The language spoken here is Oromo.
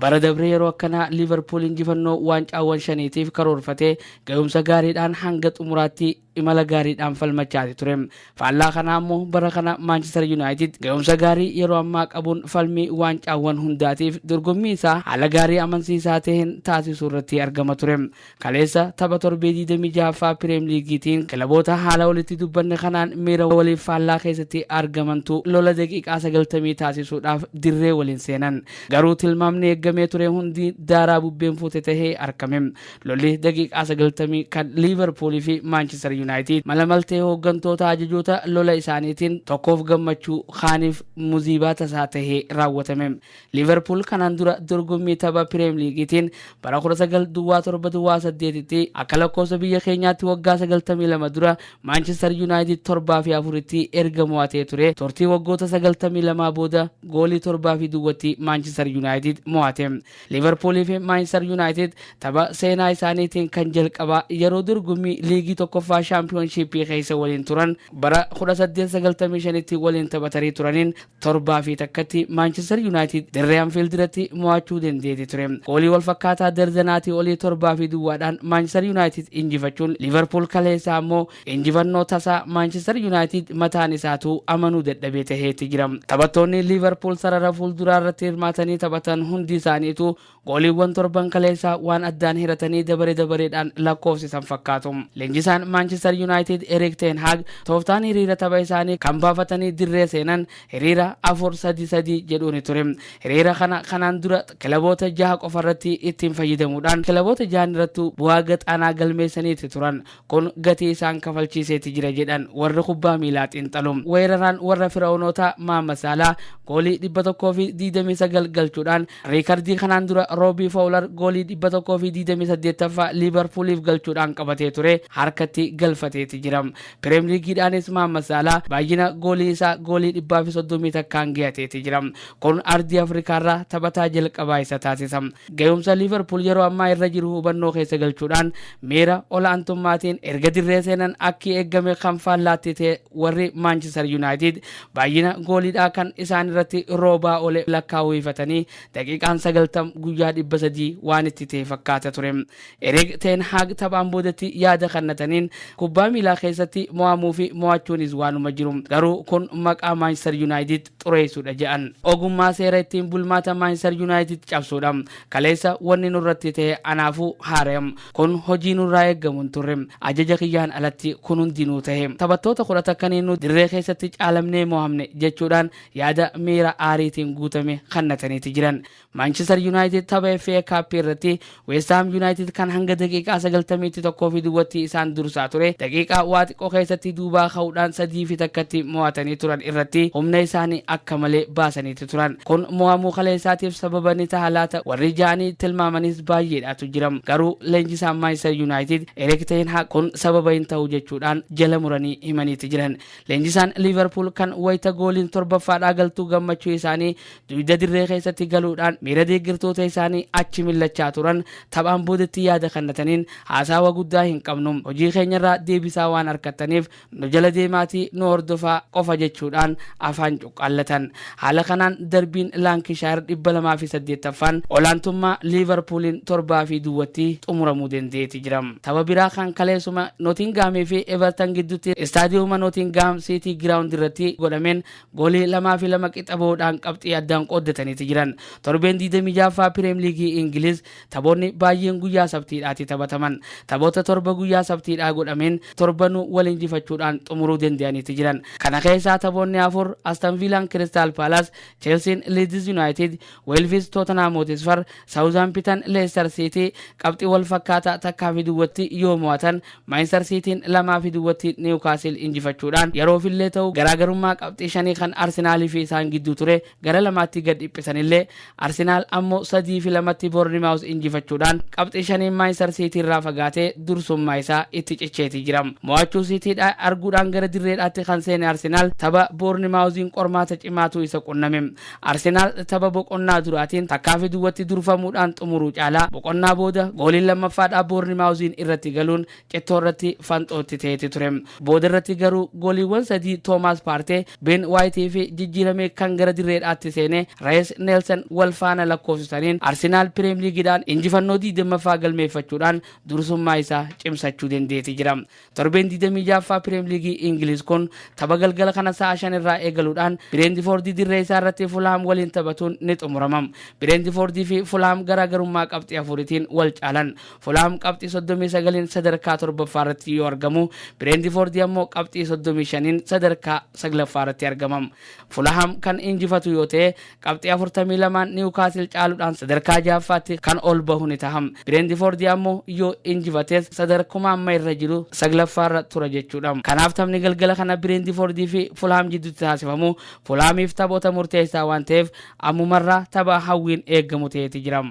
bara dabre yeroo kana Liverpool injifannoo waancawwan shaniitiif karoorfatee ga'umsa gaariidhaan hanga xumuraatti imala gaariidhaan falmachaati ture. Faallaa kana ammoo bara kana Manchester United ga'umsa gaarii yeroo ammaa qabuun falmii waancawwan hundaatiif dorgommii isaa haala gaarii amansiisaa ta'een taasisuu irratti argama ture. Kaleessa tapha torbee 26ffaa Premier Leaguetiin kilaboota haala walitti dubbanne kanaan miira waliif faallaa keessatti argamantu lola daqiiqaa 90 taasisuudhaaf dirree waliin seenan. Garuu tilmaamni eeggamee ture hundi daaraa bubbeen fuute tahee argame. Lolli daqiiqaa 90 kan Liverpool fi Manchester United malamaltee hooggantoota ajajoota lola isaaniitiin tokkoof gammachuu kaaniif muziibaa tasaa tahee raawwatame. Liverpool kanaan dura dorgommii tapha Premier Leaguetiin bara 1977tti akka lakkoofsa biyya keenyaatti waggaa 92 dura Manchester United 7-4tti erga mo'atee ture. Turtii waggoota 92 booda goolii 7-2tti Manchester United mo'ate. Liverpool fi Manchester United tapha seenaa isaaniitiin kan jalqabaa yeroo dorgommii liigii tokkoffaa Championship keessa waliin turan bara 1895tti waliin taphatanii turaniin 7-1tti Manchester United dirree Anfield irratti mo'achuu dandeetti ture. Goolii wal fakkaataa darzanaatii olii 7-2dhaan Manchester United injifachuun Liverpool kaleessa ammoo injifannoo tasaa Manchester United mataan isaatu amanuu dadhabee taheetti jira. Taphattoonni Liverpool sarara fuulduraa irratti hirmaatanii taphatan hundi isaaniitu gooliiwwan torban kaleessa waan addaan hiratanii dabareedhaan lakkoofsisan fakkaatu. Leenjisaan Manchester United Erik ten Hag tooftaan hiriira tapha isaanii kan baafatanii dirree seenan hiriira 4-3-3 jedhuun ture. Hiriira kanaan dura kilaboota 6 qofarratti ittiin fayyadamuudhaan kilaboota 6 irratti bu'aa gaxaanaa galmeessaniiti turan. Kun gatii isaan kafalchiiseeti jira jedhan warra kubbaa miilaa xiinxalu. Weeraraan warra Firaa'oonota Mohamed Salah goolii 129 galchuudhaan riikardii kanaan dura Robbie Fowler goolii 128ffaa Liverpooliif galchuudhaan qabatee ture harkatti galfateeti jira. Premier League'dhaanis Mohamed Salah baay'ina goolii isaa goolii 130 takkaan gahateeti jira. Kun ardii Afrikaarraa taphataa jalqabaa isa taasisa. Ga'umsa Liverpool yeroo ammaa irra jiru hubannoo keessa galchuudhaan miira olaantummaatiin erga dirree seenan akki eeggame kan faallaatti ta'e warri Manchester United baay'ina gooliidhaa kan isaan irratti roobaa ole lakkaawwifatanii daqiiqaan 90 guyyaa 300 waan itti ta'e fakkaata ture. Erik ten Hag taphaan boodatti yaada kannataniin kubbaa miilaa keessatti mo'amuu fi mo'achuunis waanuma jiru. Garuu kun maqaa Manchester United xureessuudha jedhan. Ogummaa seera ittiin bulmaata Manchester United cabsuudha. Kaleessa wanni nurratti ta'e anaafuu haara'am. Kun hojii nurraa eeggamu hin turre. Ajaja kiyyaan alatti kun hundinuu ta'e. Taphattoota 10 kanneen dirree keessatti caalamnee mo'amne jechuudhaan yaada miira aariitiin guutame kannataniiti jiran. Manchester United tapha FA Cup irratti West Ham United kan hanga daqiiqaa 91tti isaan dursaa ture. Daqiiqaa waa xiqqoo keessatti duubaa ka'uudhaan 3-1tti mo'atanii turan irratti humna isaanii akka malee baasaniiti turan. Kun mo'amuu kaleessaatiif sababa ni ta'a laata warri ja'anii tilmaamanis baay'eedhaatu jira. Garuu leenjisaan Manchester United Erik ten Hag kun sababa hin ta'u jechuudhaan jala muranii himaniiti jiran. Leenjisaan Liverpool kan wayita gooliin 7ffaadhaa galtuu gammachuu isaanii dugda dirree keessatti galuudhaan miira deeggartoota isaanii achi millachaa turan taphaan boodatti yaada kannataniin haasawa guddaa hin qabnu. Hojii keenyarraa deebisaa waan argattaniif nu jala deemaatii nu hordofaa qofa jechuudhaan afaan cuqqaallatan. Haala kanaan darbiin Lancashire 208ffaan olaantummaa Liverpooliin 7-2tti xumuramuu dandeetti jira. Tapha biraa kan kaleessuma Nottingham fi Everton gidduutti istaadiyooma Nottingham City Ground irratti godhameen goolii 2-2 qixaboodhaan qabxii addaan qooddataniiti jiran. Torbeen 26ffaa Premier League Ingiliz taphoonni baay'een guyyaa sabtiidhaatti taphataman. Taphoota torba guyyaa sabtiidhaa godhameen torbanuu waliin injifachuudhaan xumuruu danda'aniiti jiran. Kana keessaa taphoonni 4 Aston Villa Crystal Palace, Chelsea Leeds United, Wolves Tottenham Hotspur, Southampton Leicester City qabxii wal fakkaataa takkaa fi duwwatti yoo mo'atan Manchester City 2-2tti Newcastle injifachuudhaan yeroo fillee ta'u garaagarummaa qabxii 5 kan Arsenal fi isaan gidduu ture gara 2tti gad dhiphisanillee Arsenal ammoo 3-2tti Bournemouth injifachuudhaan qabxii 5 Manchester City irraa fagaatee dursummaa isaa itti cicheeti jira. Mo'achuu Citydha arguudhaan gara dirreedhaatti kan seene Arsenal tapha Bournemouth'n qormaata cimaatu isa qunname. Arsenal tapha boqonnaa duraatiin takkaa fi duwwatti durfamuudhaan xumuruu caalaa boqonnaa booda gooliin lammaffaadhaa Bournemouth'n irratti galuun cittoo irratti fanxootti ta'eeti ture. Booda irratti garuu gooliiwwan 3 Thomas Partey, Ben White fi jijjiirame kan gara dirreedhaatti seene Reece Nelson wal faana lakkoofsisaniin Arsenaal Premier League'dhaan injifannoo 20ffaa galmeeffachuudhaan dursummaa isaa cimsachuu dandeetti jira. Torbeen 26ffaa Premier League Ingiliz kun tapha galgala kana sa'a 5 irraa eegaluudhaan Brentford dirree isaa irratti Fulham waliin taphatuun ni xumurama. Brentford fi Fulham garaagarummaa qabxii afuritiin wal caalan. Fulham qabxii 39 sadarkaa 7ffaa irratti yoo argamu, Brentford ammoo qabxii 35 sadarkaa 9ffaa irratti argamam. Fulham kan injifatu yoo ta'e qabxii 42 Newcastle caaluudhaan sadarkaa 6ffaatti kan ol bahu ni taham. Brentford ammoo yoo injifates sadarkuma amma irra jiru 9ffaa irra tura jechuudha. Kanaaf taphni galgala kana Brentford fi Fulham jidduutti taasifamu Fulhamiif taphoota murteessaa waan ta'eef ammumarraa tapha hawwiin eeggamu ta'eeti jira.